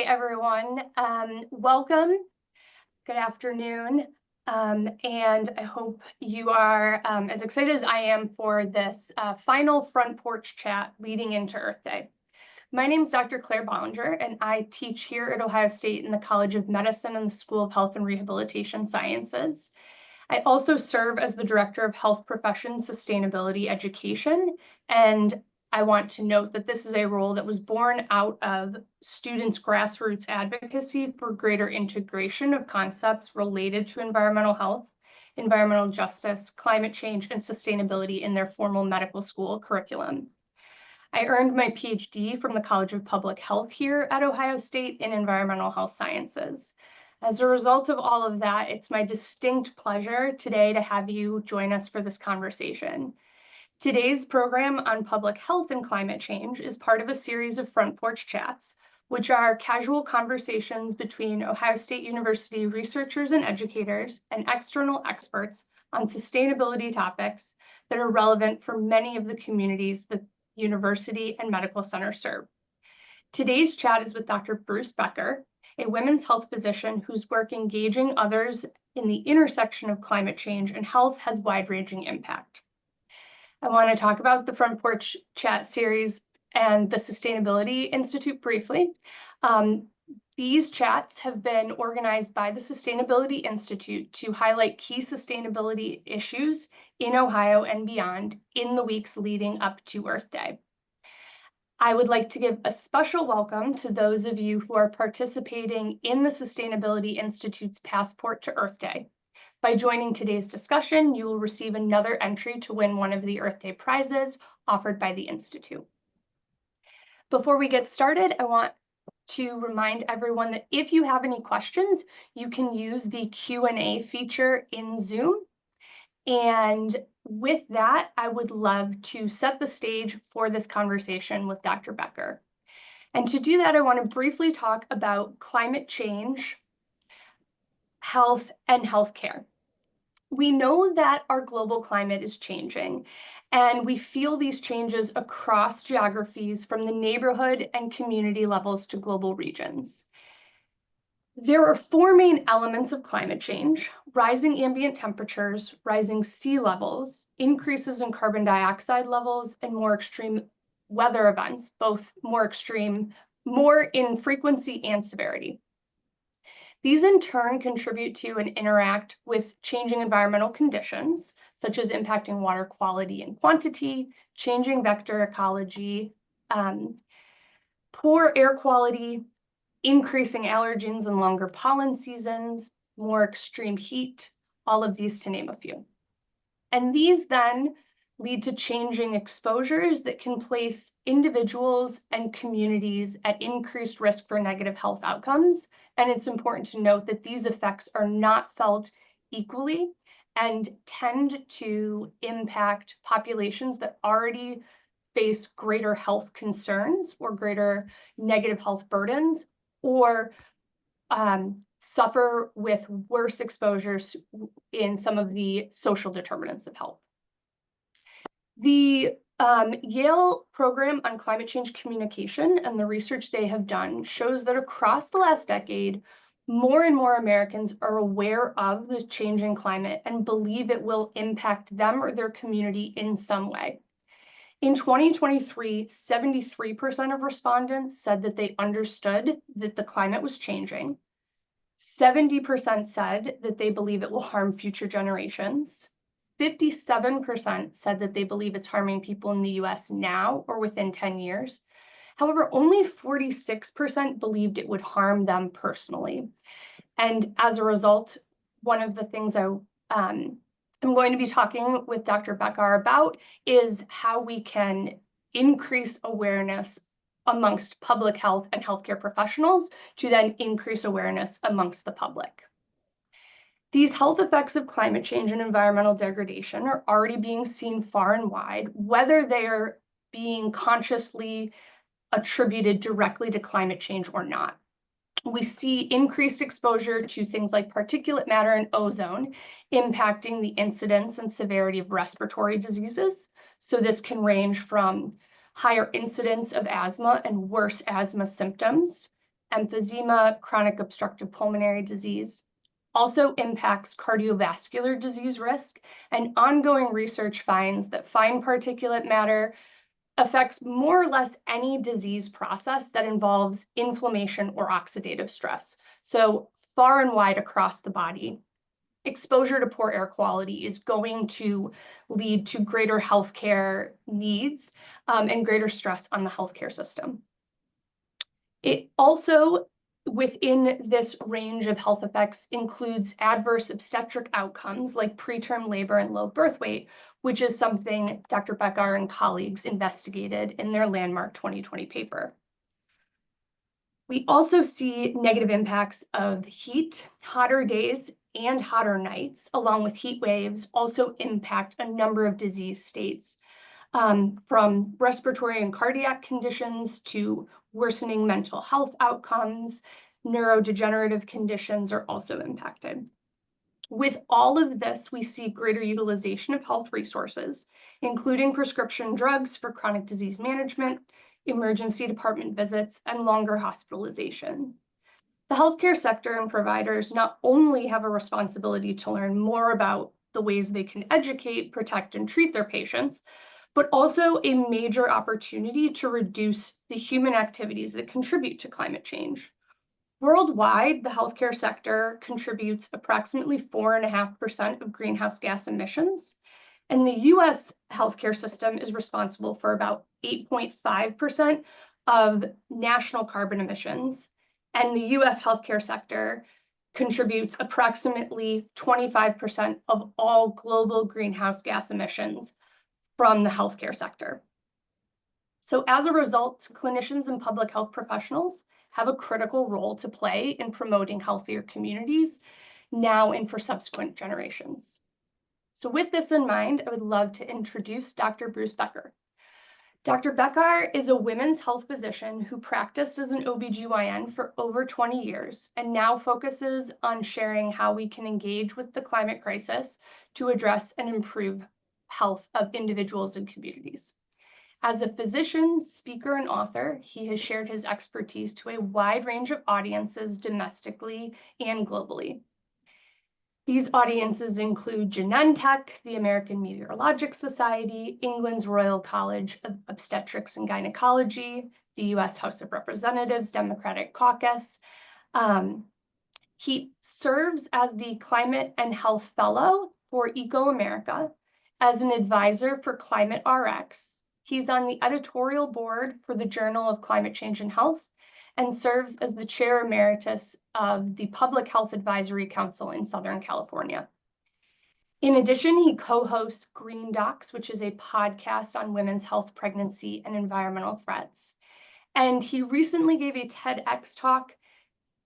everyone. Welcome. Good afternoon. And I hope you are as excited as I am for this final front porch chat leading into Earth Day. My name is Dr. Claire Bollinger, and I teach here at Ohio State in the College of Medicine and the School of Health and Rehabilitation Sciences. I also serve as the Director of Health Profession Sustainability Education, and I want to note that this is a role that was born out of students' grassroots advocacy for greater integration of concepts related to environmental health, environmental justice, climate change, and sustainability in their formal medical school curriculum. I earned my PhD from the College of Public Health here at Ohio State in environmental health sciences. As a result of all of that, it's my distinct pleasure today to have you join us for this conversation. Today's program on public health and climate change is part of a series of Front Porch Chats, which are casual conversations between Ohio State University researchers and educators and external experts on sustainability topics that are relevant for many of the communities the university and medical center serve. Today's chat is with Dr. Bruce Bekkar, a women's health physician whose work engaging others in the intersection of climate change and health has wide-ranging impact. I want to talk about the Front Porch Chat series and the Sustainability Institute briefly. These chats have been organized by the Sustainability Institute to highlight key sustainability issues in Ohio and beyond in the weeks leading up to Earth Day. I would like to give a special welcome to those of you who are participating in the Sustainability Institute's Passport to Earth Day. By joining today's discussion, you will receive another entry to win one of the Earth Day prizes offered by the Institute. Before we get started, I want to remind everyone that if you have any questions, you can use the Q&A feature in Zoom. And with that, I would love to set the stage for this conversation with Dr. Bekkar. And to do that, I want to briefly talk about climate change, health, and healthcare. We know that our global climate is changing, and we feel these changes across geographies from the neighborhood and community levels to global regions. There are four main elements of climate change: rising ambient temperatures, rising sea levels, increases in carbon dioxide levels, and more extreme weather events, both more in frequency and severity. These in turn contribute to and interact with changing environmental conditions, such as impacting water quality and quantity, changing vector ecology, poor air quality, increasing allergens and longer pollen seasons, more extreme heat, all of these to name a few. And these then lead to changing exposures that can place individuals and communities at increased risk for negative health outcomes. And it's important to note that these effects are not felt equally and tend to impact populations that already face greater health concerns or greater negative health burdens, or suffer with worse exposures in some of the social determinants of health. The Yale Program on Climate Change Communication and the research they have done shows that across the last decade, more and more Americans are aware of the changing climate and believe it will impact them or their community in some way. In 2023, 73% of respondents said that they understood that the climate was changing. 70% said that they believe it will harm future generations. 57% said that they believe it's harming people in the US now or within 10 years. However, only 46% believed it would harm them personally. And as a result, one of the things I'm going to be talking with Dr. Bekkar about is how we can increase awareness amongst public health and healthcare professionals to then increase awareness amongst the public. These health effects of climate change and environmental degradation are already being seen far and wide, whether they are being consciously attributed directly to climate change or not. We see increased exposure to things like particulate matter and ozone impacting the incidence and severity of respiratory diseases. So this can range from higher incidence of asthma and worse asthma symptoms, emphysema, chronic obstructive pulmonary disease. Also impacts cardiovascular disease risk, and ongoing research finds that fine particulate matter affects more or less any disease process that involves inflammation or oxidative stress. So far and wide across the body, exposure to poor air quality is going to lead to greater healthcare needs and greater stress on the healthcare system. It also, within this range of health effects, includes adverse obstetric outcomes like preterm labor and low birth weight, which is something Dr. Bekkar and colleagues investigated in their landmark 2020 paper. We also see negative impacts of heat, hotter days, and hotter nights, along with heat waves, also impact a number of disease states, from respiratory and cardiac conditions to worsening mental health outcomes. Neurodegenerative conditions are also impacted. With all of this, we see greater utilization of health resources, including prescription drugs for chronic disease management, emergency department visits, and longer hospitalization. The healthcare sector and providers not only have a responsibility to learn more about the ways they can educate, protect, and treat their patients, but also a major opportunity to reduce the human activities that contribute to climate change. Worldwide, the healthcare sector contributes approximately 4.5% of greenhouse gas emissions, and the US healthcare system is responsible for about 8.5% of national carbon emissions, and the US healthcare sector contributes approximately 25% of all global greenhouse gas emissions from the healthcare sector. So as a result, clinicians and public health professionals have a critical role to play in promoting healthier communities now and for subsequent generations. So with this in mind, I would love to introduce Dr. Bruce Bekkar. Dr. Bekkar is a women's health physician who practiced as an OBGYN for over 20 years and now focuses on sharing how we can engage with the climate crisis to address and improve health of individuals and communities. As a physician, speaker, and author, he has shared his expertise to a wide range of audiences domestically and globally. These audiences include Genentech, the American Meteorological Society, England's Royal College of Obstetrics and Gynecology, the US House of Representatives Democratic Caucus. He serves as the Climate and Health Fellow for ecoAmerica, as an advisor for Climate RX. He's on the editorial board for the Journal of Climate Change and Health and serves as the chair emeritus of the Public Health Advisory Council in Southern California. In addition, he co-hosts Green Docs, which is a podcast on women's health, pregnancy, and environmental threats. And he recently gave a TEDx talk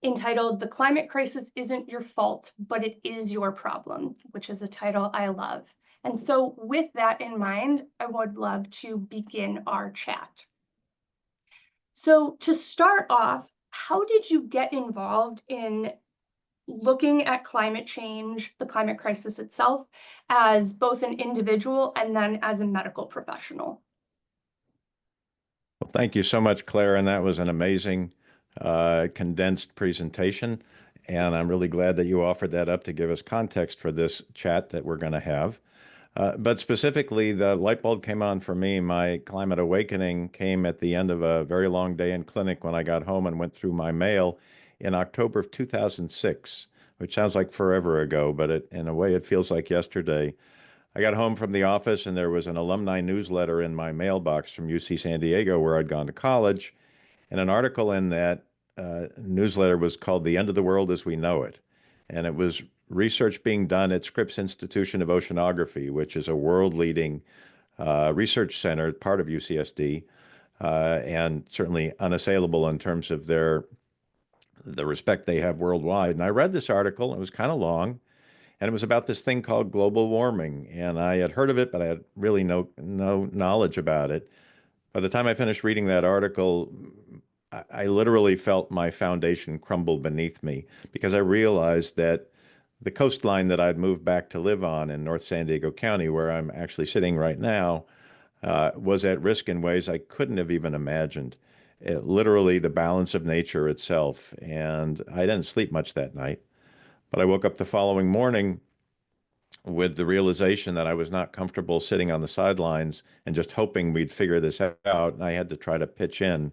entitled "The Climate Crisis Isn't Your Fault, but It Is Your Problem," which is a title I love. And so with that in mind, I would love to begin our chat. So to start off, how did you get involved in looking at climate change, the climate crisis itself, as both an individual and then as a medical professional? Well, thank you so much, Claire, and that was an amazing condensed presentation. And I'm really glad that you offered that up to give us context for this chat that we're going to have. But specifically, the light bulb came on for me. My climate awakening came at the end of a very long day in clinic when I got home and went through my mail in October of 2006, which sounds like forever ago, but in a way it feels like yesterday. I got home from the office and there was an alumni newsletter in my mailbox from UC San Diego, where I'd gone to college. And an article in that newsletter was called "The End of the World as We Know It." And it was research being done at Scripps Institution of Oceanography, which is a world-leading research center, part of UCSD, and certainly unassailable in terms of the respect they have worldwide. And I read this article. It was kind of long, and it was about this thing called global warming. And I had heard of it, but I had really no knowledge about it. By the time I finished reading that article, I literally felt my foundation crumble beneath me, because I realized that the coastline that I'd moved back to live on in North San Diego County, where I'm actually sitting right now, was at risk in ways I couldn't have even imagined. literally the balance of nature itself. And I didn't sleep much that night, but I woke up the following morning with the realization that I was not comfortable sitting on the sidelines and just hoping we'd figure this out. And I had to try to pitch in.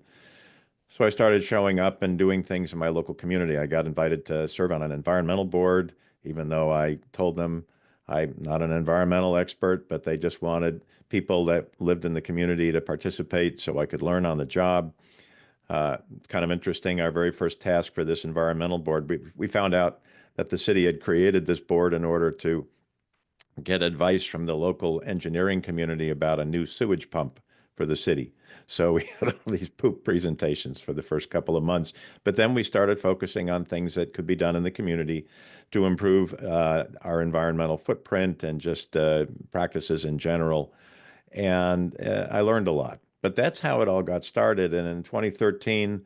So I started showing up and doing things in my local community. I got invited to serve on an environmental board, even though I told them I'm not an environmental expert, but they just wanted people that lived in the community to participate so I could learn on the job. Kind of interesting. Our very first task for this environmental board, we found out that the city had created this board in order to get advice from the local engineering community about a new sewage pump for the city. So we had all these poop presentations for the first couple of months, but then we started focusing on things that could be done in the community to improve our environmental footprint and just practices in general. And I learned a lot. But that's how it all got started. And in 2013,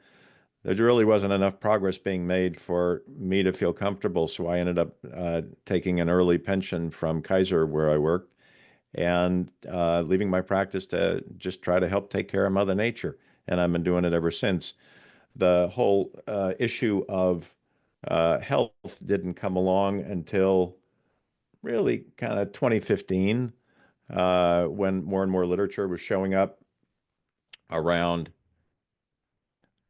there really wasn't enough progress being made for me to feel comfortable. So I ended up taking an early pension from Kaiser, where I worked, and leaving my practice to just try to help take care of Mother Nature. And I've been doing it ever since. The whole issue of health didn't come along until really kind of 2015, when more and more literature was showing up around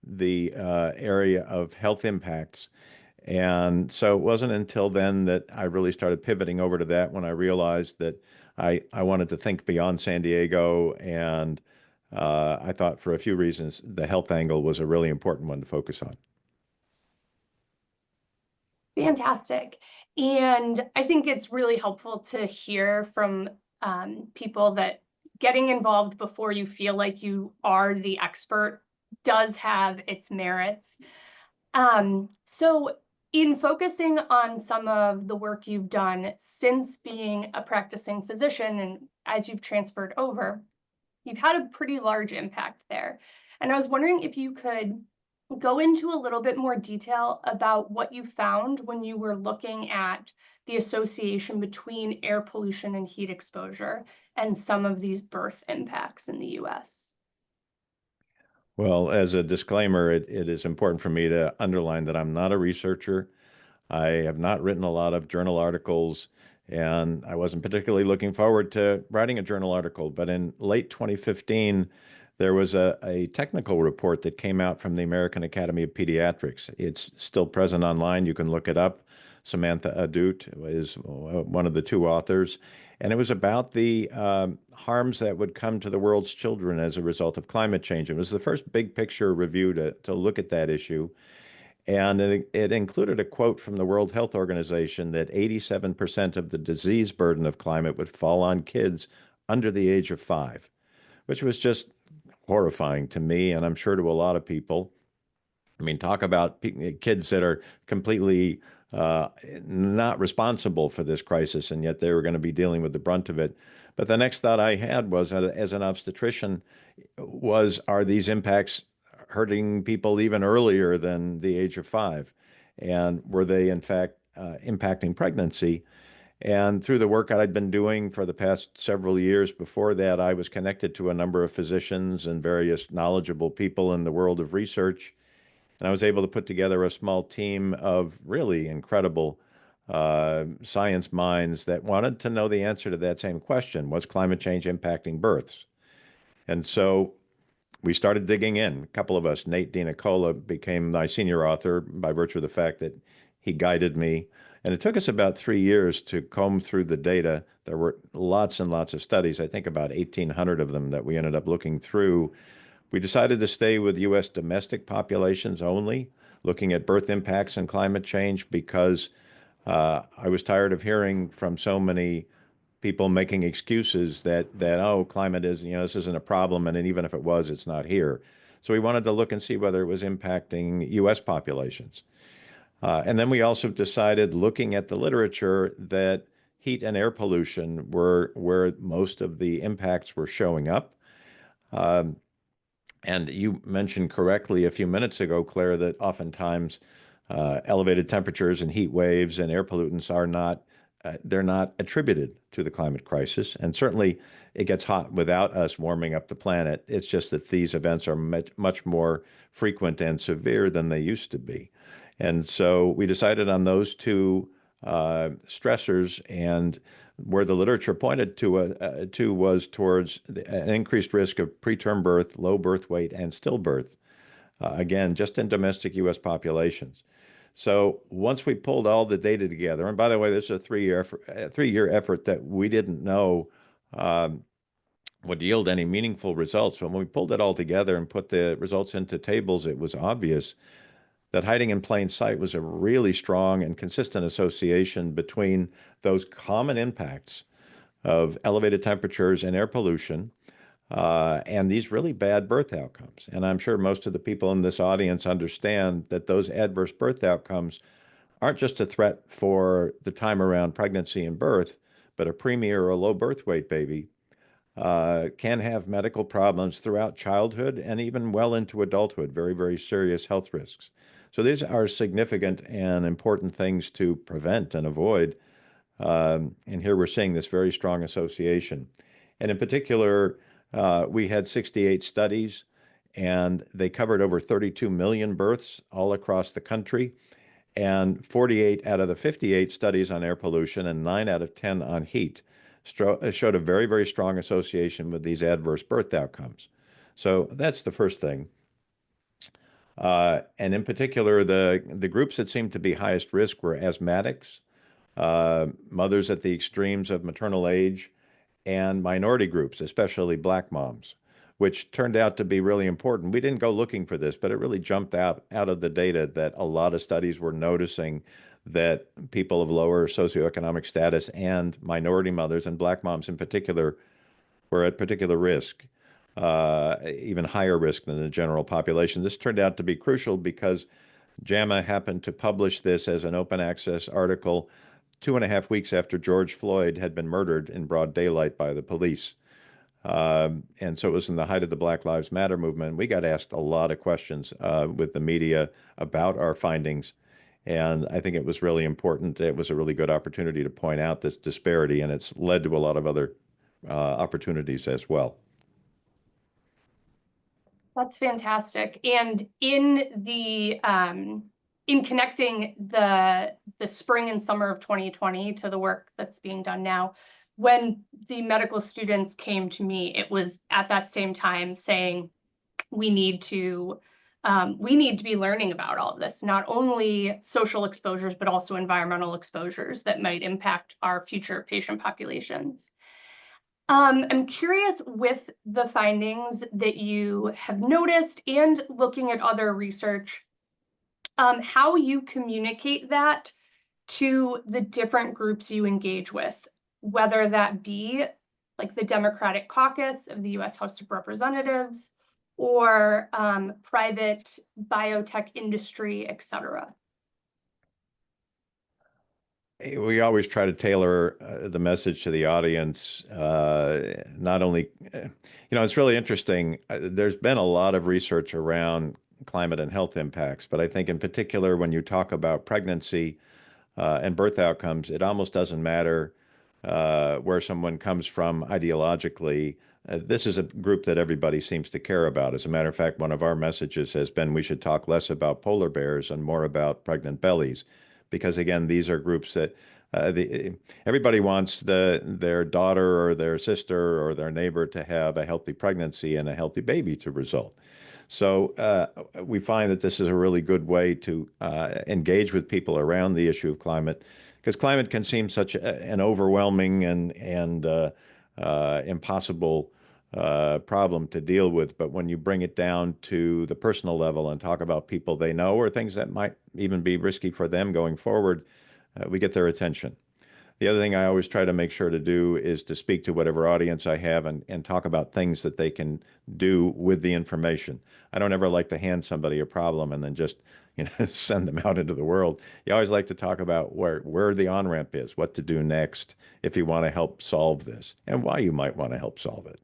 the area of health impacts. And so it wasn't until then that I really started pivoting over to that, when I realized that I wanted to think beyond San Diego. And I thought, for a few reasons, the health angle was a really important one to focus on. Fantastic. And I think it's really helpful to hear from people that getting involved before you feel like you are the expert does have its merits. So in focusing on some of the work you've done since being a practicing physician and as you've transferred over, you've had a pretty large impact there. And I was wondering if you could go into a little bit more detail about what you found when you were looking at the association between air pollution and heat exposure and some of these birth impacts in the US. Well, as a disclaimer, it is important for me to underline that I'm not a researcher. I have not written a lot of journal articles, and I wasn't particularly looking forward to writing a journal article. But in late 2015, there was a technical report that came out from the American Academy of Pediatrics. It's still present online. You can look it up. Samantha Adut is one of the two authors. And it was about the harms that would come to the world's children as a result of climate change. It was the first big picture review to look at that issue. And it included a quote from the World Health Organization that 87% of the disease burden of climate would fall on kids under the age of 5, which was just horrifying to me, and I'm sure to a lot of people. I mean, talk about kids that are completely not responsible for this crisis, and yet they were going to be dealing with the brunt of it. But the next thought I had was, as an obstetrician, are these impacts hurting people even earlier than the age of 5? And were they, in fact, impacting pregnancy? And through the work I'd been doing for the past several years before that, I was connected to a number of physicians and various knowledgeable people in the world of research. And I was able to put together a small team of really incredible science minds that wanted to know the answer to that same question: was climate change impacting births? And so we started digging in. A couple of us, Nate DiNicola became my senior author by virtue of the fact that he guided me. And it took us about 3 years to comb through the data. There were lots and lots of studies, I think about 1,800 of them that we ended up looking through. We decided to stay with U.S. domestic populations only, looking at birth impacts and climate change, because I was tired of hearing from so many people making excuses that oh, climate is, this isn't a problem, and even if it was, it's not here. So we wanted to look and see whether it was impacting U.S. populations. And then we also decided, looking at the literature, that heat and air pollution were where most of the impacts were showing up. And you mentioned correctly a few minutes ago, Claire, that oftentimes elevated temperatures and heat waves and air pollutants are not they're not attributed to the climate crisis. And certainly it gets hot without us warming up the planet. It's just that these events are much more frequent and severe than they used to be. And so we decided on those two stressors, and where the literature pointed to was towards an increased risk of preterm birth, low birth weight, and stillbirth. Again, just in domestic U.S. populations. So once we pulled all the data together, and by the way, this is a three-year effort that we didn't know um, would yield any meaningful results. But when we pulled it all together and put the results into tables, it was obvious that hiding in plain sight was a really strong and consistent association between those common impacts of elevated temperatures and air pollution and these really bad birth outcomes. And I'm sure most of the people in this audience understand that those adverse birth outcomes aren't just a threat for the time around pregnancy and birth, but a preemie or a low birth weight baby can have medical problems throughout childhood and even well into adulthood, very, very serious health risks. So these are significant and important things to prevent and avoid. And here we're seeing this very strong association. And in particular, we had 68 studies, and they covered over 32 million births all across the country. And 48 out of the 58 studies on air pollution and 9 out of 10 on heat showed a very, very strong association with these adverse birth outcomes. So that's the first thing. And in particular, the groups that seemed to be highest risk were asthmatics, mothers at the extremes of maternal age, and minority groups, especially Black moms, which turned out to be really important. We didn't go looking for this, but it really jumped out of the data that a lot of studies were noticing that people of lower socioeconomic status and minority mothers, and Black moms in particular, were at particular risk, even higher risk than the general population. This turned out to be crucial because JAMA happened to publish this as an open access article 2.5 weeks after George Floyd had been murdered in broad daylight by the police. And so it was in the height of the Black Lives Matter movement. We got asked a lot of questions with the media about our findings. And I think it was really important. It was a really good opportunity to point out this disparity, and it's led to a lot of other opportunities as well. That's fantastic. And in connecting the spring and summer of 2020 to the work that's being done now, when the medical students came to me, it was at that same time saying we need to be learning about all of this, not only social exposures, but also environmental exposures that might impact our future patient populations. I'm curious, with the findings that you have noticed and looking at other research, how you communicate that to the different groups you engage with, whether that be like the Democratic Caucus of the U.S. House of Representatives or private biotech industry, et cetera. We always try to tailor the message to the audience. Not only, it's really interesting. There's been a lot of research around climate and health impacts, but I think in particular, when you talk about pregnancy and birth outcomes, it almost doesn't matter where someone comes from ideologically. This is a group that everybody seems to care about. As a matter of fact, one of our messages has been we should talk less about polar bears and more about pregnant bellies. Because again, these are groups that everybody wants their daughter or their sister or their neighbor to have a healthy pregnancy and a healthy baby to result. So we find that this is a really good way to engage with people around the issue of climate, because climate can seem such an overwhelming and impossible problem to deal with. But when you bring it down to the personal level and talk about people they know or things that might even be risky for them going forward, we get their attention. The other thing I always try to make sure to do is to speak to whatever audience I have and talk about things that they can do with the information. I don't ever like to hand somebody a problem and then just send them out into the world. You always like to talk about where the on-ramp is, what to do next if you want to help solve this, and why you might want to help solve it.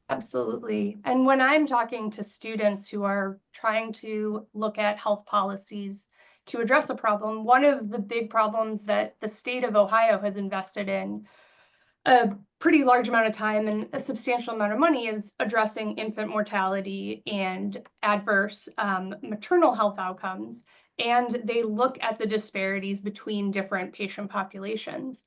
Absolutely. And when I'm talking to students who are trying to look at health policies to address a problem. One of the big problems that the state of Ohio has invested in a pretty large amount of time and a substantial amount of money is addressing infant mortality and adverse maternal health outcomes. And they look at the disparities between different patient populations.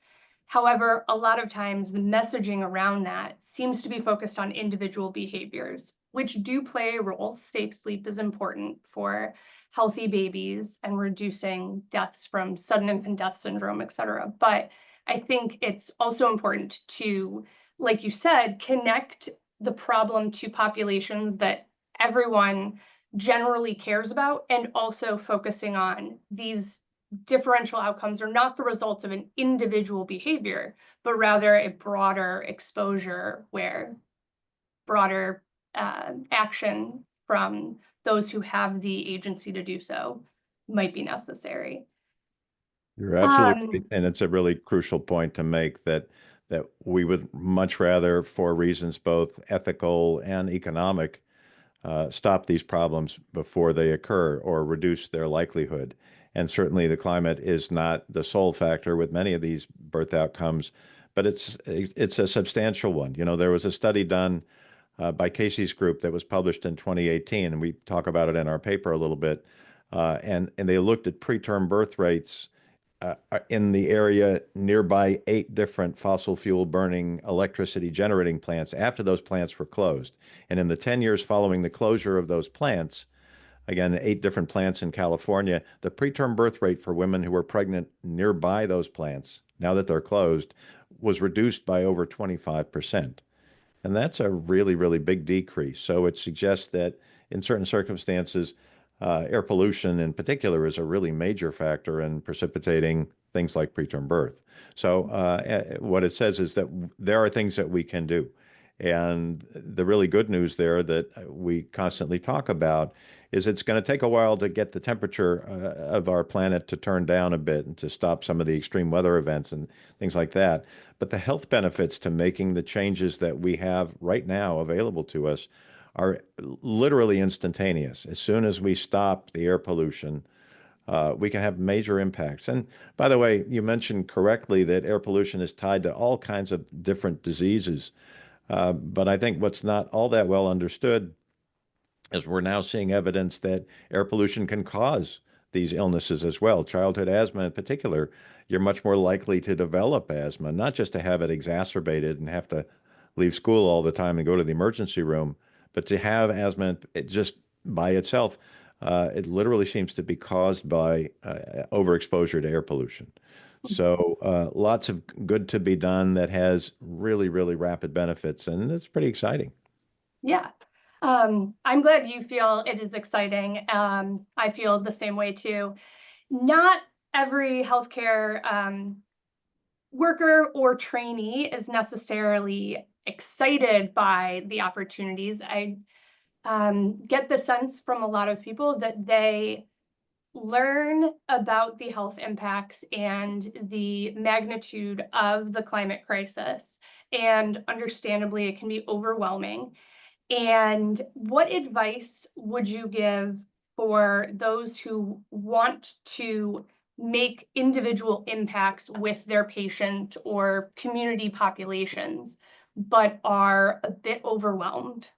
However, a lot of times the messaging around that seems to be focused on individual behaviors, which do play a role. Safe sleep is important for healthy babies and reducing deaths from sudden infant death syndrome, et cetera. But I think it's also important to, like you said, connect the problem to populations that everyone generally cares about, and also focusing on these differential outcomes are not the results of an individual behavior, but rather a broader exposure where broader action from those who have the agency to do so might be necessary. You're absolutely right. And it's a really crucial point to make that we would much rather, for reasons both ethical and economic, stop these problems before they occur or reduce their likelihood. And certainly the climate is not the sole factor with many of these birth outcomes, but it's a substantial one. You know, there was a study done by Casey's group that was published in 2018, and we talk about it in our paper a little bit. And they looked at preterm birth rates in the area nearby 8 different fossil fuel burning electricity generating plants after those plants were closed. And in the 10 years following the closure of those plants, again, 8 different plants in California, the preterm birth rate for women who were pregnant nearby those plants, now that they're closed, was reduced by over 25%. And that's a really, really big decrease. So it suggests that in certain circumstances, air pollution in particular is a really major factor in precipitating things like preterm birth. So what it says is that there are things that we can do. And the really good news there that we constantly talk about is it's going to take a while to get the temperature of our planet to turn down a bit and to stop some of the extreme weather events and things like that. But the health benefits to making the changes that we have right now available to us are literally instantaneous. As soon as we stop the air pollution, we can have major impacts. And by the way, you mentioned correctly that air pollution is tied to all kinds of different diseases. But I think what's not all that well understood is we're now seeing evidence that air pollution can cause these illnesses as well. Childhood asthma in particular, you're much more likely to develop asthma, not just to have it exacerbated and have to leave school all the time and go to the emergency room, but to have asthma just by itself. It literally seems to be caused by overexposure to air pollution. So lots of good to be done that has really, really rapid benefits, and it's pretty exciting. Yeah. I'm glad you feel it is exciting. I feel the same way too. Not every healthcare worker or trainee is necessarily excited by the opportunities. I get the sense from a lot of people that they learn about the health impacts and the magnitude of the climate crisis, and understandably, it can be overwhelming. And what advice would you give for those who want to make individual impacts with their patient or community populations, but are a bit overwhelmed?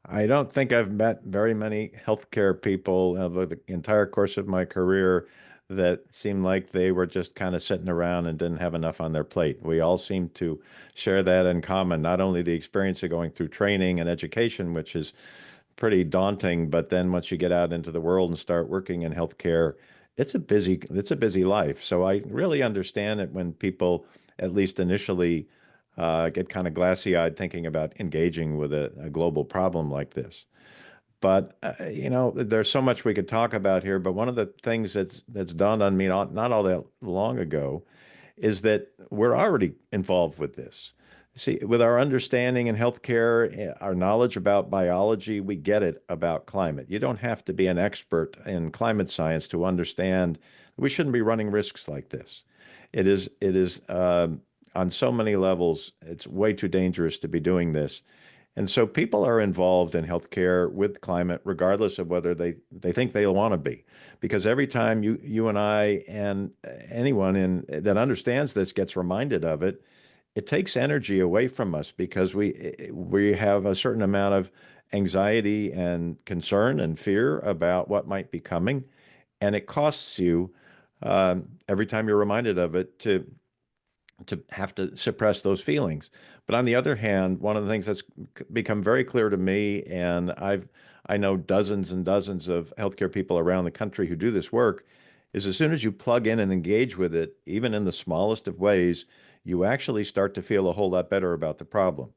I don't think I've met very many healthcare people over the entire course of my career that seemed like they were just kind of sitting around and didn't have enough on their plate. We all seem to share that in common, not only the experience of going through training and education, which is pretty daunting, but then once you get out into the world and start working in healthcare, it's a busy life. So I really understand it when people, at least initially, get kind of glassy-eyed thinking about engaging with a global problem like this. But there's so much we could talk about here. But one of the things that's dawned on me not all that long ago is that we're already involved with this. See, with our understanding in healthcare, our knowledge about biology, we get it about climate. You don't have to be an expert in climate science to understand we shouldn't be running risks like this. It is on so many levels, it's way too dangerous to be doing this. And so people are involved in healthcare with climate, regardless of whether they think they'll want to be. Because every time you and I and anyone that understands this gets reminded of it, it takes energy away from us because we have a certain amount of anxiety and concern and fear about what might be coming, and it costs you every time you're reminded of it to have to suppress those feelings. But on the other hand, one of the things that's become very clear to me, and I know dozens and dozens of healthcare people around the country who do this work, is as soon as you plug in and engage with it, even in the smallest of ways, you actually start to feel a whole lot better about the problem.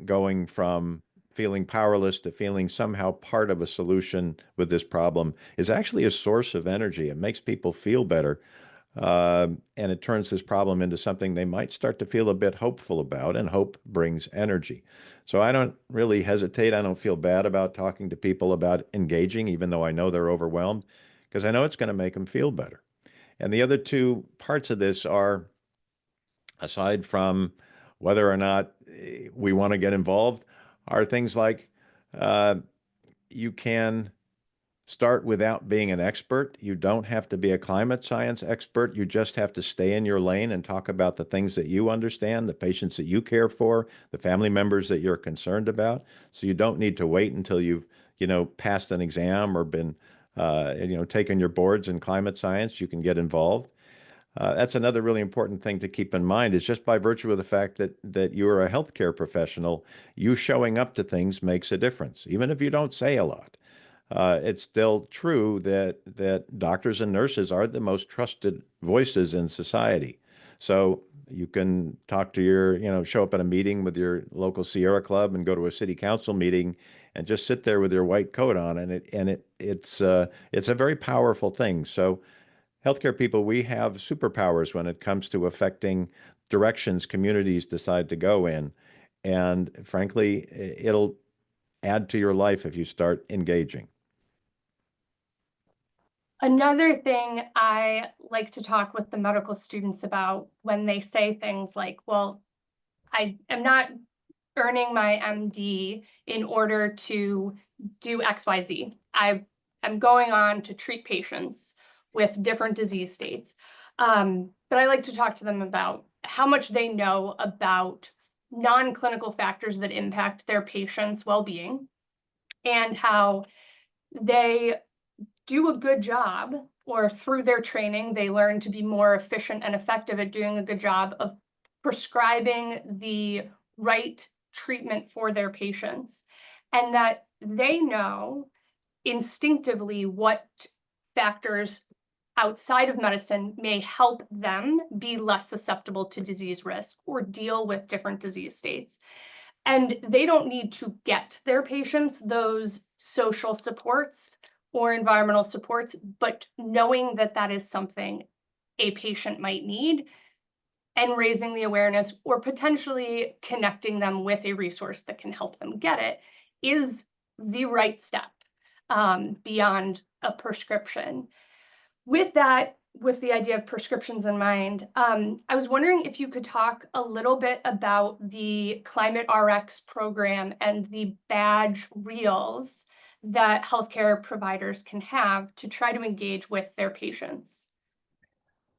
Going from feeling powerless to feeling somehow part of a solution with this problem is actually a source of energy. It makes people feel better. And it turns this problem into something they might start to feel a bit hopeful about, and hope brings energy. So I don't really hesitate. I don't feel bad about talking to people about engaging, even though I know they're overwhelmed, because I know it's going to make them feel better. And the other two parts of this are, aside from whether or not we want to get involved, are things like uh, you can start without being an expert. You don't have to be a climate science expert. You just have to stay in your lane and talk about the things that you understand, the patients that you care for, the family members that you're concerned about. So you don't need to wait until you've, passed an exam or been, taken your boards in climate science. You can get involved. That's another really important thing to keep in mind, is just by virtue of the fact that you're a healthcare professional, you showing up to things makes a difference, even if you don't say a lot. It's still true that doctors and nurses are the most trusted voices in society. So you can talk to show up at a meeting with your local Sierra Club and go to a city council meeting and just sit there with your white coat on, and it's a very powerful thing. So healthcare people, we have superpowers when it comes to affecting directions communities decide to go in. And frankly, it'll add to your life if you start engaging. Another thing I like to talk with the medical students about when they say things like, well, I am not earning my MD in order to do XYZ. I'm going on to treat patients with different disease states. But I like to talk to them about how much they know about non-clinical factors that impact their patients' well-being, and how they do a good job, or through their training, they learn to be more efficient and effective at doing a good job of prescribing the right treatment for their patients, and that they know instinctively what factors outside of medicine may help them be less susceptible to disease risk or deal with different disease states. And they don't need to get their patients those social supports or environmental supports, but knowing that that is something a patient might need, and raising the awareness or potentially connecting them with a resource that can help them get it is the right step beyond a prescription. With that, with the idea of prescriptions in mind, I was wondering if you could talk a little bit about the Climate RX program and the badge reels that healthcare providers can have to try to engage with their patients.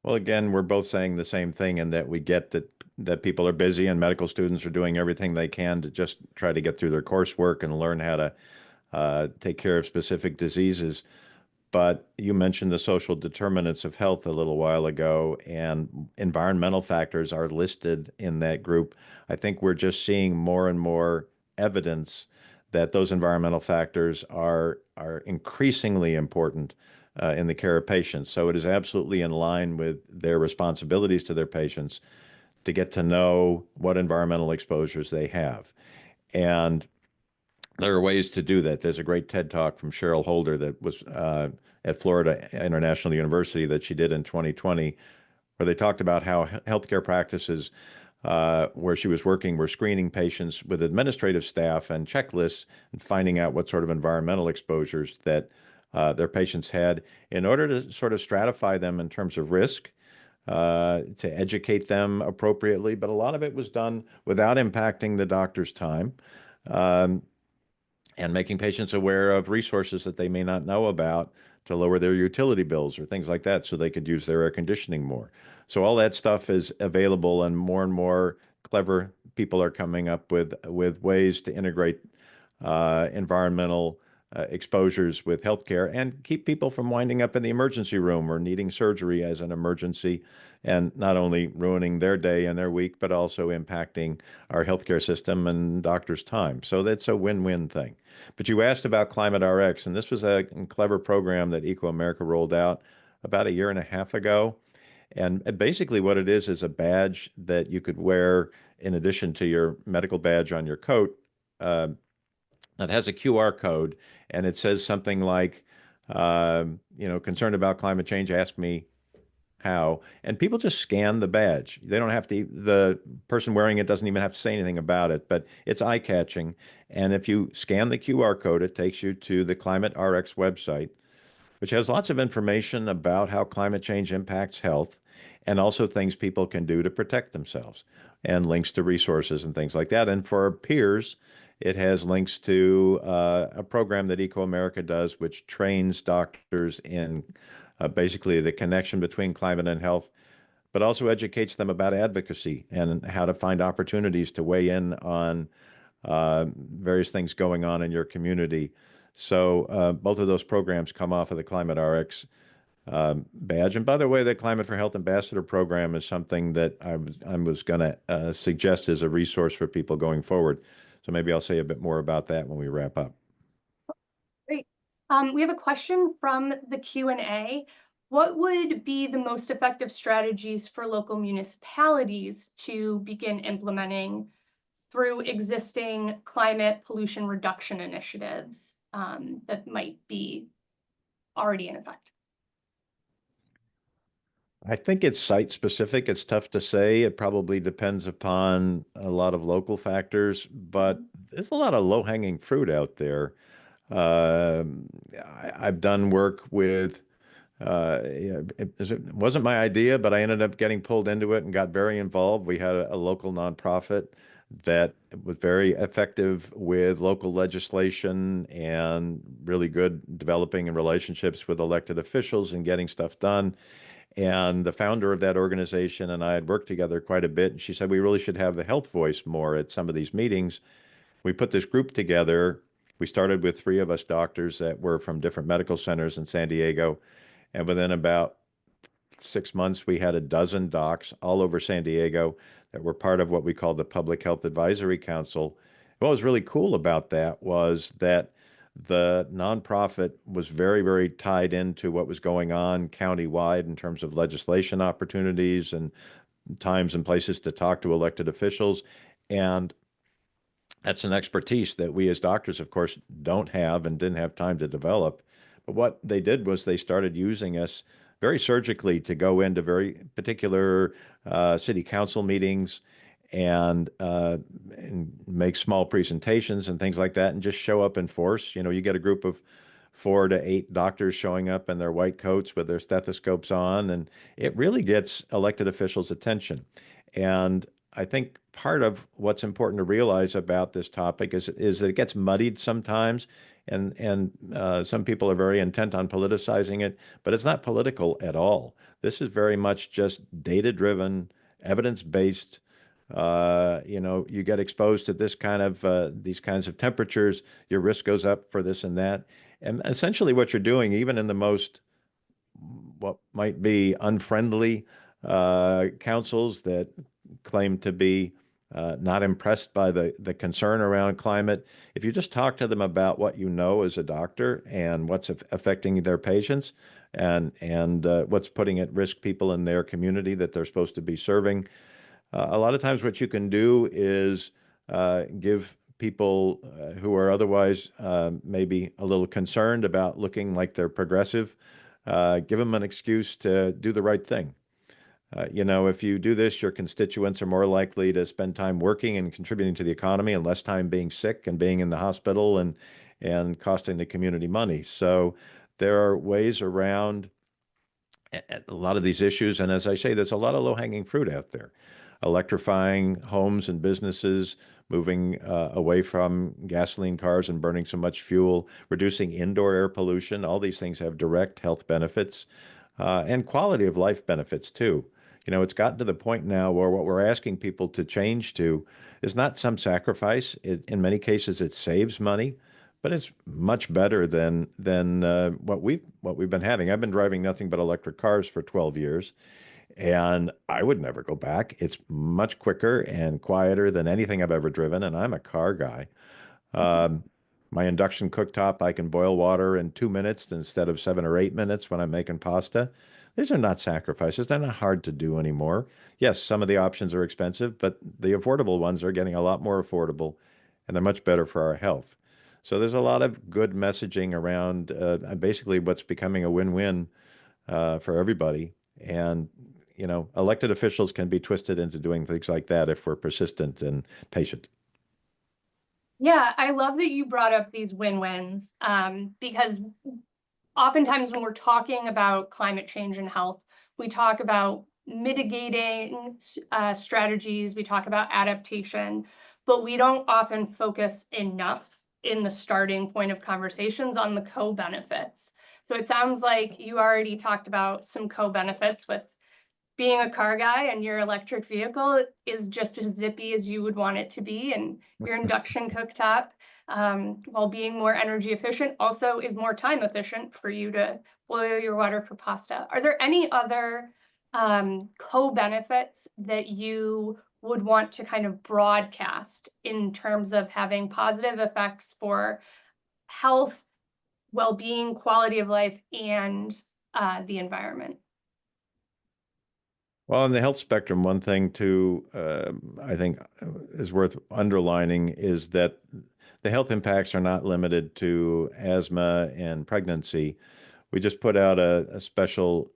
Well, again, we're both saying the same thing, in that we get that people are busy and medical students are doing everything they can to just try to get through their coursework and learn how to take care of specific diseases. But you mentioned the social determinants of health a little while ago, and environmental factors are listed in that group. I think we're just seeing more and more evidence that those environmental factors are increasingly important in the care of patients. So it is absolutely in line with their responsibilities to their patients to get to know what environmental exposures they have. And there are ways to do that. There's a great TED Talk from Cheryl Holder that was at Florida International University that she did in 2020, where they talked about how healthcare practices where she was working were screening patients with administrative staff and checklists and finding out what sort of environmental exposures that their patients had, in order to sort of stratify them in terms of risk, to educate them appropriately, but a lot of it was done without impacting the doctor's time. Um, and making patients aware of resources that they may not know about to lower their utility bills or things like that so they could use their air conditioning more. So all that stuff is available, and more clever people are coming up with ways to integrate environmental exposures with healthcare and keep people from winding up in the emergency room or needing surgery as an emergency, and not only ruining their day and their week, but also impacting our healthcare system and doctors' time. So that's a win-win thing. But you asked about Climate RX, and this was a clever program that ecoAmerica rolled out about a year and a half ago. And basically, what it is a badge that you could wear in addition to your medical badge on your coat. Uh, that has a QR code, and it says something like, concerned about climate change, ask me how. And people just scan the badge. They don't have to, the person wearing it doesn't even have to say anything about it, but it's eye-catching. And if you scan the QR code, it takes you to the Climate RX website, which has lots of information about how climate change impacts health and also things people can do to protect themselves, and links to resources and things like that. And for our peers, it has links to a program that ecoAmerica does, which trains doctors in basically the connection between climate and health, but also educates them about advocacy and how to find opportunities to weigh in on various things going on in your community. So both of those programs come off of the Climate RX badge. And by the way, the Climate for Health Ambassador program is something that I was going to suggest as a resource for people going forward. So maybe I'll say a bit more about that when we wrap up. Great. We have a question from the Q&A. What would be the most effective strategies for local municipalities to begin implementing through existing climate pollution reduction initiatives that might be already in effect? I think it's site specific. It's tough to say. It probably depends upon a lot of local factors, but there's a lot of low-hanging fruit out there. I've done work with, it wasn't my idea, but I ended up getting pulled into it and got very involved. We had a local nonprofit that was very effective with local legislation and really good developing in relationships with elected officials and getting stuff done. And the founder of that organization and I had worked together quite a bit. And she said, we really should have the health voice more at some of these meetings. We put this group together. We started with three of us doctors that were from different medical centers in San Diego. And within about 6 months, we had a dozen docs all over San Diego that were part of what we called the Public Health Advisory Council. What was really cool about that was that the nonprofit was very tied into what was going on countywide in terms of legislation opportunities and times and places to talk to elected officials. And that's an expertise that we as doctors, of course, don't have and didn't have time to develop. But what they did was they started using us very surgically to go into very particular city council meetings and make small presentations and things like that, and just show up in force. You get a group of 4 to 8 doctors showing up in their white coats with their stethoscopes on, and it really gets elected officials' attention. And I think part of what's important to realize about this topic is that it gets muddied sometimes, and some people are very intent on politicizing it, but it's not political at all. This is very much just data-driven, evidence-based. You get exposed to these kinds of temperatures, your risk goes up for this and that. And essentially what you're doing, even in the most what might be unfriendly councils that claim to be not impressed by the concern around climate, if you just talk to them about what you know as a doctor and what's affecting their patients and what's putting at risk people in their community that they're supposed to be serving, a lot of times what you can do is give people who are otherwise maybe a little concerned about looking like they're progressive, give them an excuse to do the right thing. If you do this, your constituents are more likely to spend time working and contributing to the economy and less time being sick and being in the hospital and costing the community money. So there are ways around a lot of these issues. And as I say, there's a lot of low-hanging fruit out there. Electrifying homes and businesses, moving away from gasoline cars and burning so much fuel, reducing indoor air pollution. All these things have direct health benefits and quality of life benefits too. It's gotten to the point now where what we're asking people to change to is not some sacrifice. In many cases, it saves money, but it's much better than what we've been having. I've been driving nothing but electric cars for 12 years, and I would never go back. It's much quicker and quieter than anything I've ever driven, and I'm a car guy. Um, my induction cooktop, I can boil water in 2 minutes instead of 7 or 8 minutes when I'm making pasta. These are not sacrifices. They're not hard to do anymore. Yes, some of the options are expensive, but the affordable ones are getting a lot more affordable, and they're much better for our health. So there's a lot of good messaging around basically what's becoming a win-win for everybody. And, elected officials can be twisted into doing things like that if we're persistent and patient. Yeah, I love that you brought up these win-wins, because oftentimes when we're talking about climate change and health, we talk about mitigating strategies, we talk about adaptation, but we don't often focus enough in the starting point of conversations on the co-benefits. So it sounds like you already talked about some co-benefits with being a car guy, and your electric vehicle is just as zippy as you would want it to be, and your induction cooktop, while being more energy efficient, also is more time efficient for you to boil your water for pasta. Are there any other co-benefits that you would want to kind of broadcast in terms of having positive effects for health, well-being, quality of life, and the environment? Well, on the health spectrum, one thing to I think is worth underlining is that the health impacts are not limited to asthma and pregnancy. We just put out a special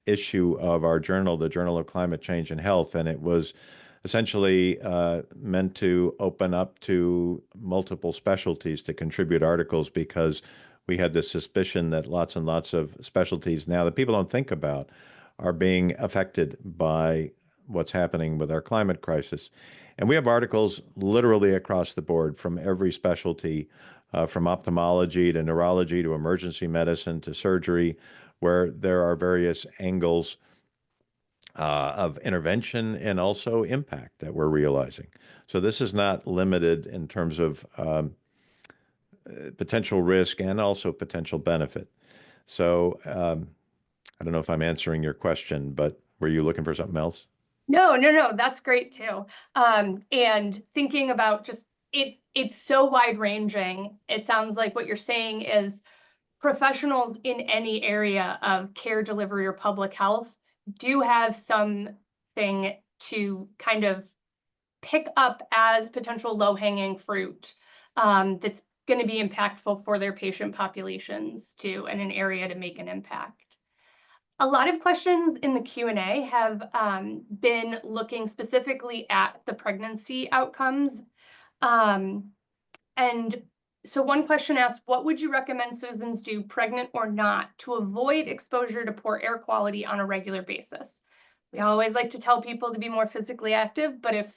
issue of our journal, the Journal of Climate Change and Health, and it was essentially meant to open up to multiple specialties to contribute articles, because we had this suspicion that lots and lots of specialties now that people don't think about are being affected by what's happening with our climate crisis. And we have articles literally across the board from every specialty, from ophthalmology to neurology to emergency medicine to surgery, where there are various angles of intervention and also impact that we're realizing. So this is not limited in terms of potential risk and also potential benefit. So I don't know if I'm answering your question, but were you looking for something else? No, that's great too. And thinking about just it's so wide ranging. It sounds like what you're saying is professionals in any area of care delivery or public health do have something to kind of pick up as potential low-hanging fruit, that's going to be impactful for their patient populations too, and an area to make an impact. A lot of questions in the Q&A have been looking specifically at the pregnancy outcomes. And so one question asks, what would you recommend citizens do, pregnant or not, to avoid exposure to poor air quality on a regular basis? We always like to tell people to be more physically active, but if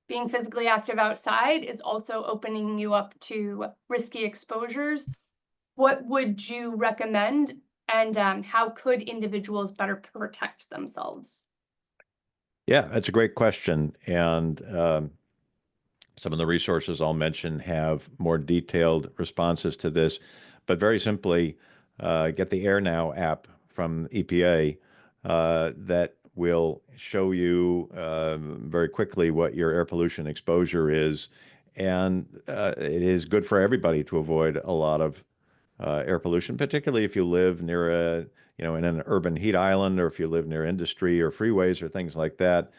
being physically active outside is also opening you up to risky exposures, what would you recommend, and how could individuals better protect themselves? Yeah, that's a great question. And some of the resources I'll mention have more detailed responses to this. But very simply, get the Air Now app from EPA that will show you very quickly what your air pollution exposure is. And it is good for everybody to avoid a lot of air pollution, particularly if you live near in an urban heat island, or if you live near industry or freeways or things like that.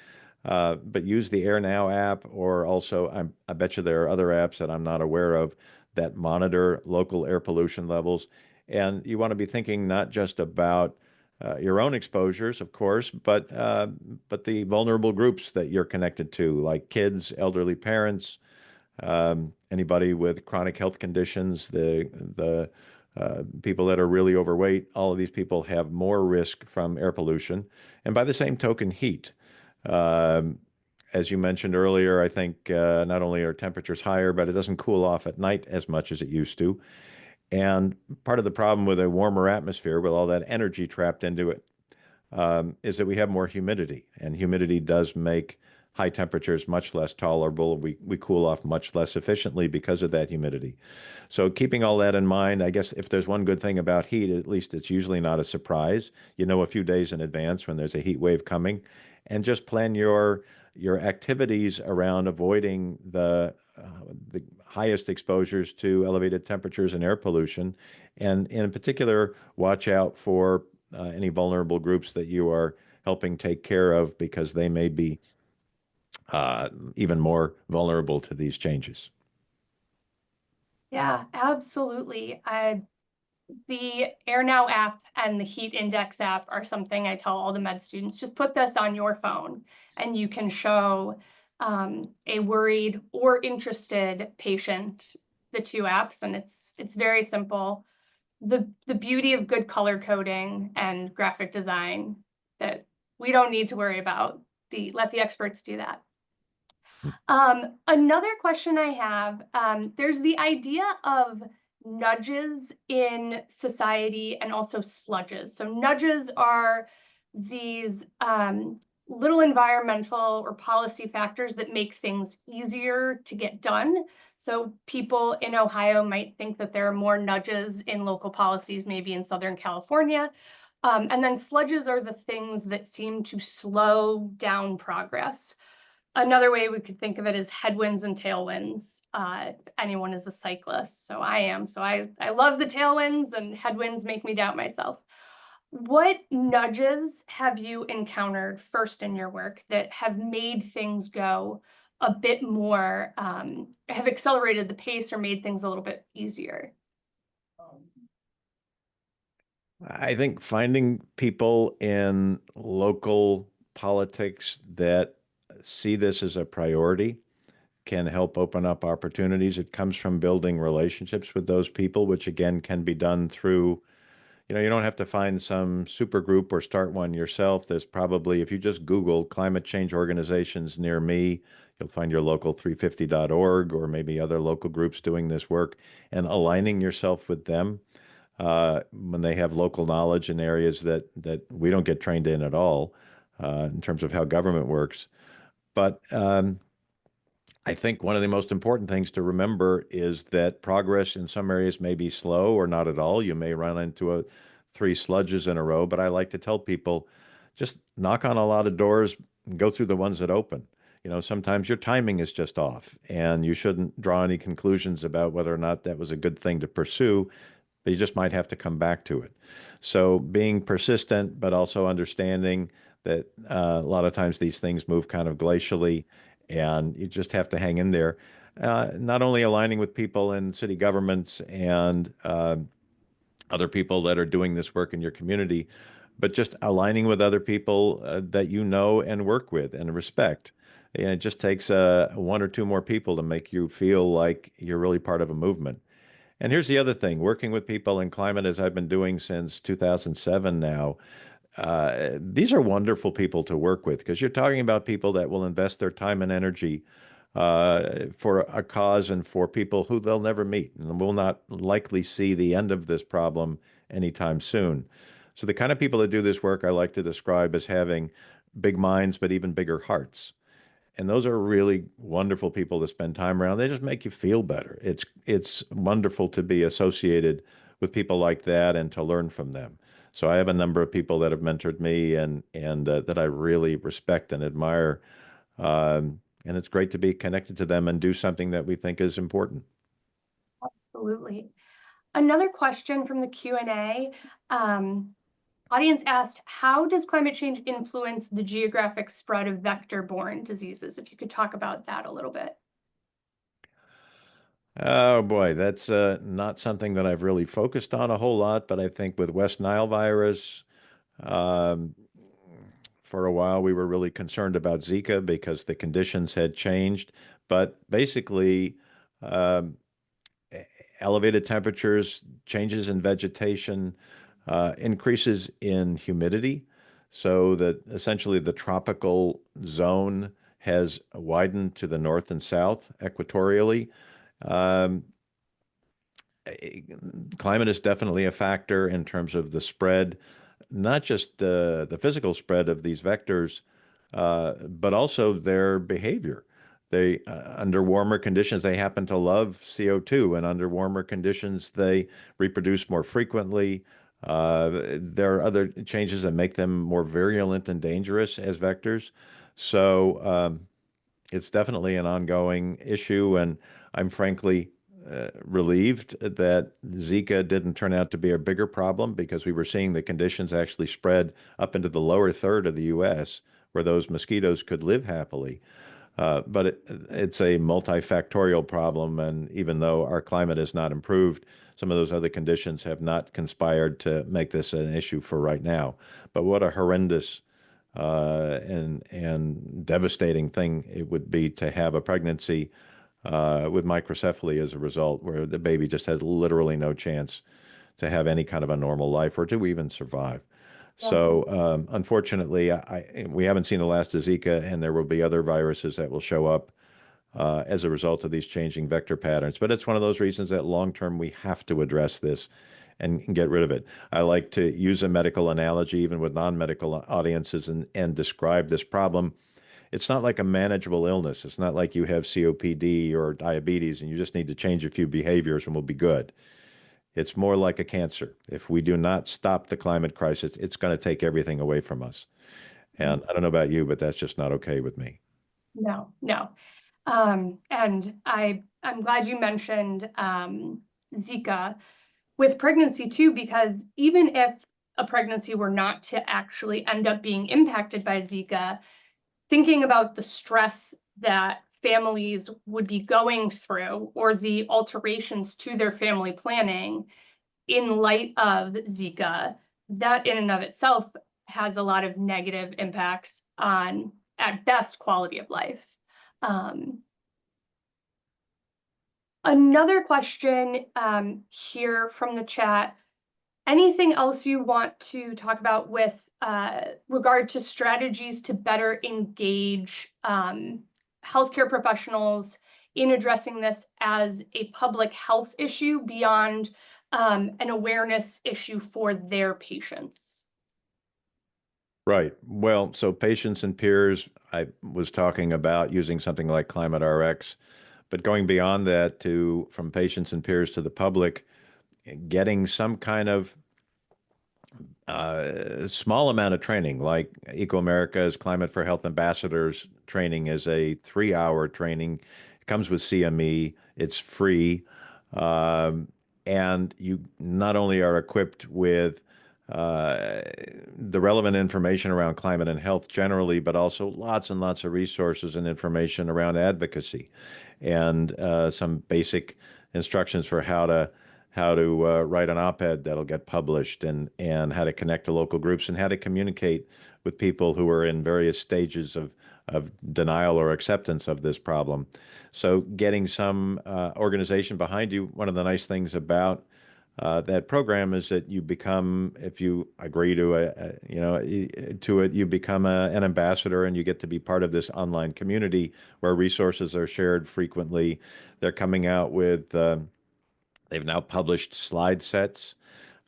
But use the Air Now app, or also I bet you there are other apps that I'm not aware of that monitor local air pollution levels. And you want to be thinking not just about your own exposures, of course, but the vulnerable groups that you're connected to, like kids, elderly parents, anybody with chronic health conditions, the people that are really overweight, all of these people have more risk from air pollution. And by the same token, heat. Um, as you mentioned earlier, I think not only are temperatures higher, but it doesn't cool off at night as much as it used to. And part of the problem with a warmer atmosphere, with all that energy trapped into it, is that we have more humidity, and humidity does make high temperatures much less tolerable. We cool off much less efficiently because of that humidity. So keeping all that in mind, I guess if there's one good thing about heat, at least it's usually not a surprise. You know a few days in advance when there's a heat wave coming, and just plan your activities around avoiding the highest exposures to elevated temperatures and air pollution, and in particular, watch out for any vulnerable groups that you are helping take care of because they may be even more vulnerable to these changes. Yeah, absolutely. The AirNow app and the Heat Index app are something I tell all the med students, just put this on your phone and you can show a worried or interested patient the two apps, and it's very simple. The beauty of good color coding and graphic design that we don't need to worry about. Let the experts do that. Another question I have, there's the idea of nudges in society and also sludges. So nudges are these little environmental or policy factors that make things easier to get done. So people in Ohio might think that there are more nudges in local policies, maybe in Southern California. And then sludges are the things that seem to slow down progress. Another way we could think of it is headwinds and tailwinds. Anyone is a cyclist, so I am. So I love the tailwinds, and headwinds make me doubt myself. What nudges have you encountered first in your work that have made things go a bit more, have accelerated the pace or made things a little bit easier? I think finding people in local politics that see this as a priority can help open up opportunities. It comes from building relationships with those people, which again can be done through, you don't have to find some super group or start one yourself. There's probably, if you just Google climate change organizations near me, you'll find your local 350.org or maybe other local groups doing this work, and aligning yourself with them when they have local knowledge in areas that we don't get trained in at all in terms of how government works. But I think one of the most important things to remember is that progress in some areas may be slow or not at all. You may run into three sludges in a row, but I like to tell people just knock on a lot of doors and go through the ones that open. Sometimes your timing is just off, and you shouldn't draw any conclusions about whether or not that was a good thing to pursue, but you just might have to come back to it. So being persistent, but also understanding that a lot of times these things move kind of glacially, and you just have to hang in there. Not only aligning with people in city governments and other people that are doing this work in your community, but just aligning with other people that you know and work with and respect. And it just takes one or two more people to make you feel like you're really part of a movement. And here's the other thing, working with people in climate as I've been doing since 2007 now, these are wonderful people to work with because you're talking about people that will invest their time and energy for a cause and for people who they'll never meet and will not likely see the end of this problem anytime soon. So the kind of people that do this work I like to describe as having big minds, but even bigger hearts. And those are really wonderful people to spend time around. They just make you feel better. It's wonderful to be associated with people like that and to learn from them. So I have a number of people that have mentored me and that I really respect and admire. And it's great to be connected to them and do something that we think is important. Absolutely. Another question from the Q&A. Audience asked, how does climate change influence the geographic spread of vector-borne diseases? If you could talk about that a little bit. Oh boy, that's not something that I've really focused on a whole lot, but I think with West Nile virus, um, for a while we were really concerned about Zika because the conditions had changed. But basically, um, elevated temperatures changes in vegetation, increases in humidity, so that essentially the tropical zone has widened to the north and south equatorially. Um, Climate is definitely a factor in terms of the spread, not just the physical spread of these vectors, but also their behavior. They, under warmer conditions, they happen to love CO2, and under warmer conditions, they reproduce more frequently. There are other changes that make them more virulent and dangerous as vectors. So it's definitely an ongoing issue, and I'm frankly relieved that Zika didn't turn out to be a bigger problem, because we were seeing the conditions actually spread up into the lower third of the U.S., where those mosquitoes could live happily. But it's a multifactorial problem, and even though our climate has not improved, some of those other conditions have not conspired to make this an issue for right now. But what a horrendous and devastating thing it would be to have a pregnancy with microcephaly as a result, where the baby just has literally no chance to have any kind of a normal life or to even survive. Yeah. So unfortunately, we haven't seen the last of Zika, and there will be other viruses that will show up as a result of these changing vector patterns. But it's one of those reasons that long term we have to address this and get rid of it. I like to use a medical analogy, even with non-medical audiences, and describe this problem. It's not like a manageable illness. It's not like you have COPD or diabetes and you just need to change a few behaviors and we'll be good. It's more like a cancer. If we do not stop the climate crisis, it's going to take everything away from us. And I don't know about you, but that's just not okay with me. No, no. And I'm glad you mentioned Zika with pregnancy too, because even if a pregnancy were not to actually end up being impacted by Zika, thinking about the stress that families would be going through, or the alterations to their family planning in light of Zika, that in and of itself has a lot of negative impacts on, at best, quality of life. Another question here from the chat. Anything else you want to talk about with regard to strategies to better engage healthcare professionals in addressing this as a public health issue beyond an awareness issue for their patients? Right. Well, so patients and peers, I was talking about using something like Climate RX, but going beyond that to from patients and peers to the public, getting some kind of small amount of training, like ecoAmerica's Climate for Health Ambassadors training is a 3-hour training. It comes with CME. It's free. And you not only are equipped with the relevant information around climate and health generally, but also lots and lots of resources and information around advocacy, and some basic instructions for how to write an op-ed that'll get published, and how to connect to local groups, and how to communicate with people who are in various stages of denial or acceptance of this problem. So getting some organization behind you. One of the nice things about that program is that you become, if you agree to to it, you become an ambassador, and you get to be part of this online community where resources are shared frequently. They're coming out with they've now published slide sets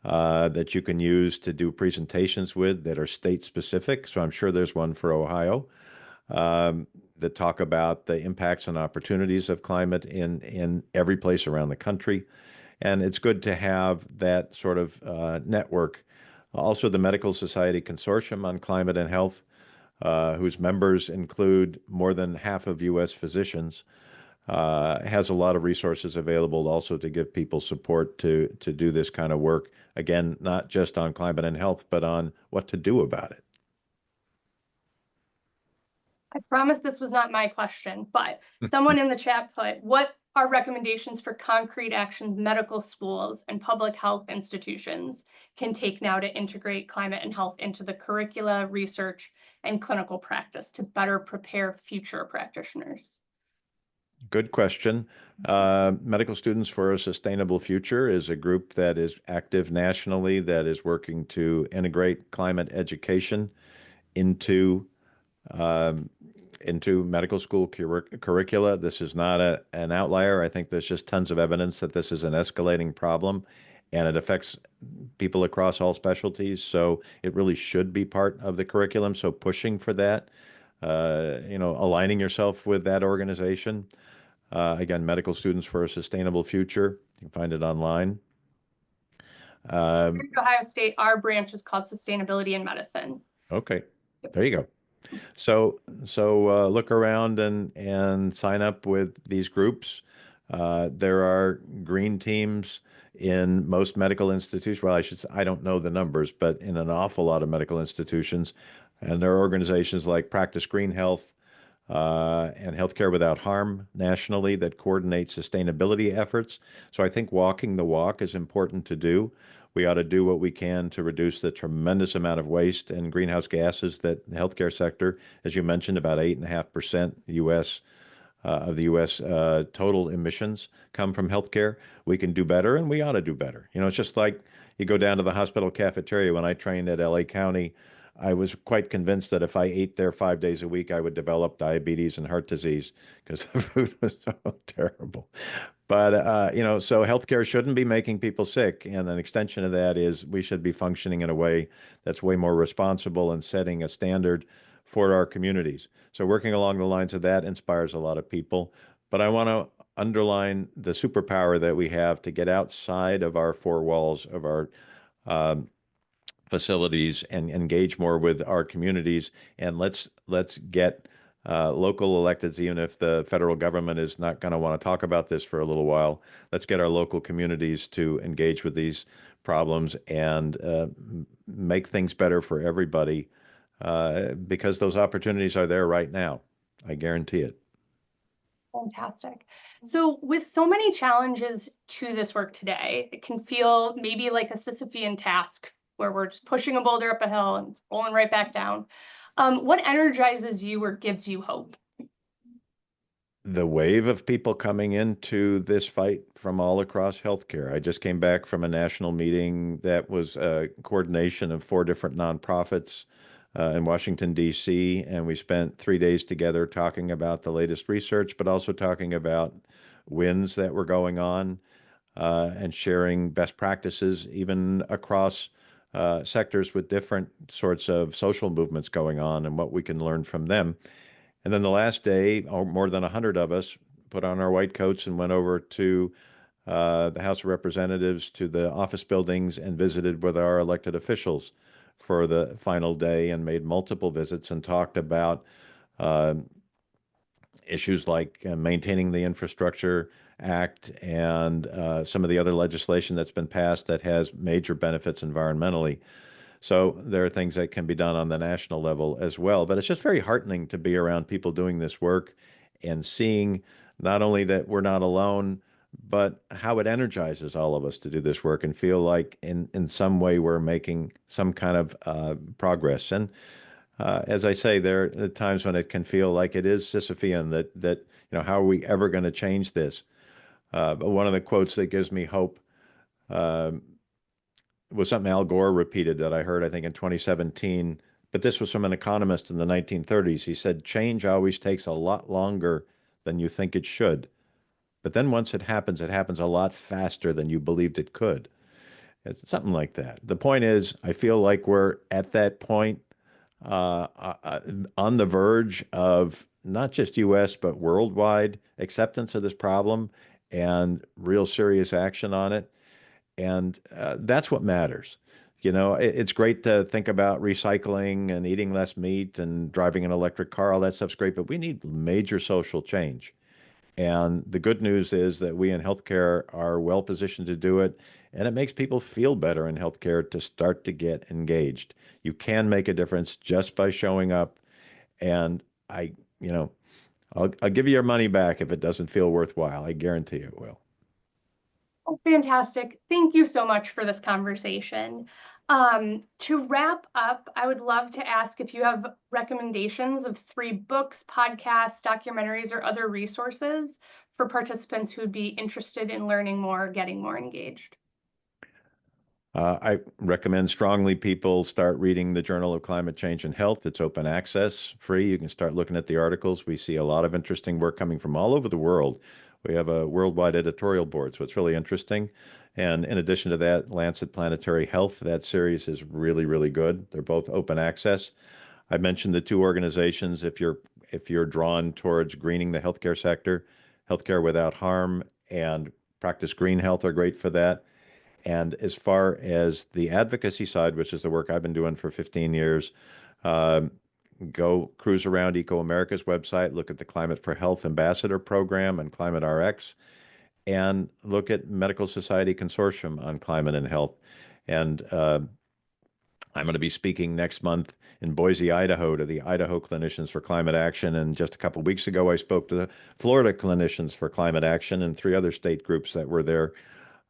that you can use to do presentations with that are state specific. So I'm sure there's one for Ohio that talk about the impacts and opportunities of climate in every place around the country. And it's good to have that sort of network. Also, the Medical Society Consortium on Climate and Health, whose members include more than half of U.S. physicians, has a lot of resources available also to give people support to do this kind of work. Again, not just on climate and health, but on what to do about it. I promise this was not my question, but someone in the chat put, what are recommendations for concrete actions medical schools and public health institutions can take now to integrate climate and health into the curricula, research, and clinical practice to better prepare future practitioners? Good question. Medical Students for a Sustainable Future is a group that is active nationally that is working to integrate climate education into um, into medical school curricula. This is not an outlier. I think there's just tons of evidence that this is an escalating problem and it affects people across all specialties. So it really should be part of the curriculum. So pushing for that, aligning yourself with that organization. Again, Medical Students for a Sustainable Future. You can find it online. Here at Ohio State, our branch is called Sustainability in Medicine. Okay, there you go. So look around and sign up with these groups. There are green teams in most medical institutions. Well, I don't know the numbers, but in an awful lot of medical institutions. And there are organizations like Practice Green Health and Healthcare Without Harm nationally that coordinate sustainability efforts. So I think walking the walk is important to do. We ought to do what we can to reduce the tremendous amount of waste and greenhouse gases that the healthcare sector, as you mentioned, about 8.5% U.S. Of the U.S. Total emissions come from healthcare. We can do better, and we ought to do better. It's just like you go down to the hospital cafeteria. When I trained at L.A. County, I was quite convinced that if I ate there 5 days a week, I would develop diabetes and heart disease because the food was so terrible. But so healthcare shouldn't be making people sick, and an extension of that is we should be functioning in a way that's way more responsible and setting a standard for our communities. So working along the lines of that inspires a lot of people. But I want to underline the superpower that we have to get outside of our four walls of our um, facilities and engage more with our communities. And let's get local electeds, even if the federal government is not going to want to talk about this for a little while. Let's get our local communities to engage with these problems and make things better for everybody because those opportunities are there right now. I guarantee it. Fantastic. So with so many challenges to this work today, it can feel maybe like a Sisyphean task where we're just pushing a boulder up a hill and it's rolling right back down. What energizes you or gives you hope? The wave of people coming into this fight from all across healthcare. I just came back from a national meeting that was a coordination of 4 different nonprofits in Washington, D.C., and we spent 3 days together talking about the latest research, but also talking about wins that were going on and sharing best practices, even across sectors with different sorts of social movements going on and what we can learn from them. And then the last day, more than 100 of us put on our white coats and went over to the House of Representatives, to the office buildings, and visited with our elected officials for the final day and made multiple visits and talked about uh, issues like maintaining the Infrastructure Act and some of the other legislation that's been passed that has major benefits environmentally. So there are things that can be done on the national level as well. But it's just very heartening to be around people doing this work and seeing not only that we're not alone, but how it energizes all of us to do this work and feel like in some way we're making some kind of progress. And as I say, there are times when it can feel like it is Sisyphean that how are we ever going to change this? But one of the quotes that gives me hope uh, was something Al Gore repeated that I heard, I think, in 2017. But this was from an economist in the 1930s. He said, change always takes a lot longer than you think it should. But then once it happens a lot faster than you believed it could. It's something like that. The point is, I feel like we're at that point on the verge of not just US, but worldwide acceptance of this problem and real serious action on it. And that's what matters. It's great to think about recycling and eating less meat and driving an electric car. All that stuff's great, but we need major social change. And the good news is that we in healthcare are well positioned to do it. And it makes people feel better in healthcare to start to get engaged. You can make a difference just by showing up. And I, you know, I'll give you your money back if it doesn't feel worthwhile. I guarantee it will. Fantastic. Thank you so much for this conversation. To wrap up, I would love to ask if you have recommendations of 3 books, podcasts, documentaries, or other resources for participants who would be interested in learning more, getting more engaged. I recommend strongly people start reading the Journal of Climate Change and Health. It's open access, free. You can start looking at the articles. We see a lot of interesting work coming from all over the world. We have a worldwide editorial board, so it's really interesting. And in addition to that, Lancet Planetary Health, that series is really, really good. They're both open access. I mentioned the 2 organizations. If you're drawn towards greening the healthcare sector, Healthcare Without Harm and Practice Green Health are great for that. And as far as the advocacy side, which is the work I've been doing for 15 years, uh, go cruise around ecoAmerica's website, look at the Climate for Health Ambassador Program and Climate RX, and look at Medical Society Consortium on climate and health. And I'm going to be speaking next month in Boise, Idaho, to the Idaho Clinicians for Climate Action. And just a couple of weeks ago, I spoke to the Florida Clinicians for Climate Action and 3 other state groups that were there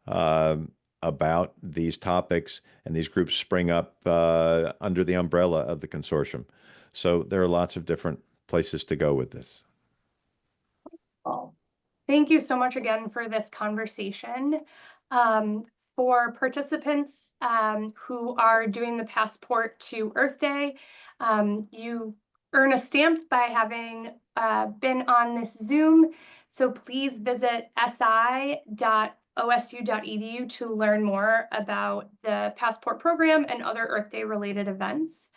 uh, about these topics, and these groups spring up under the umbrella of the consortium. So there are lots of different places to go with this. Well, thank you so much again for this conversation. Um, for participants who are doing the Passport to Earth Day, you earn a stamp by having been on this Zoom. So please visit si.osu.edu to learn more about the Passport program and other Earth Day related events.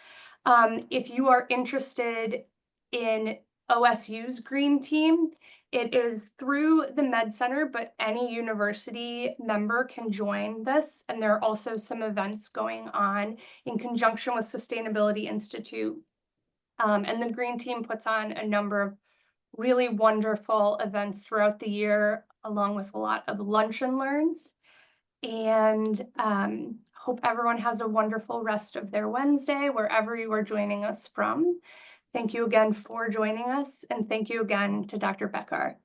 If you are interested in OSU's Green Team, it is through the Med Center, but any university member can join this. And there are also some events going on in conjunction with Sustainabilty Institute. And the Green Team puts on a number of really wonderful events throughout the year, along with a lot of lunch and learns. And hope everyone has a wonderful rest of their Wednesday, wherever you are joining us from. Thank you again for joining us, and thank you again to Dr. Bekkar.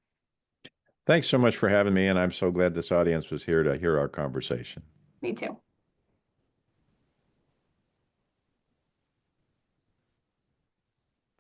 Thanks so much for having me, and I'm so glad this audience was here to hear our conversation. Me too.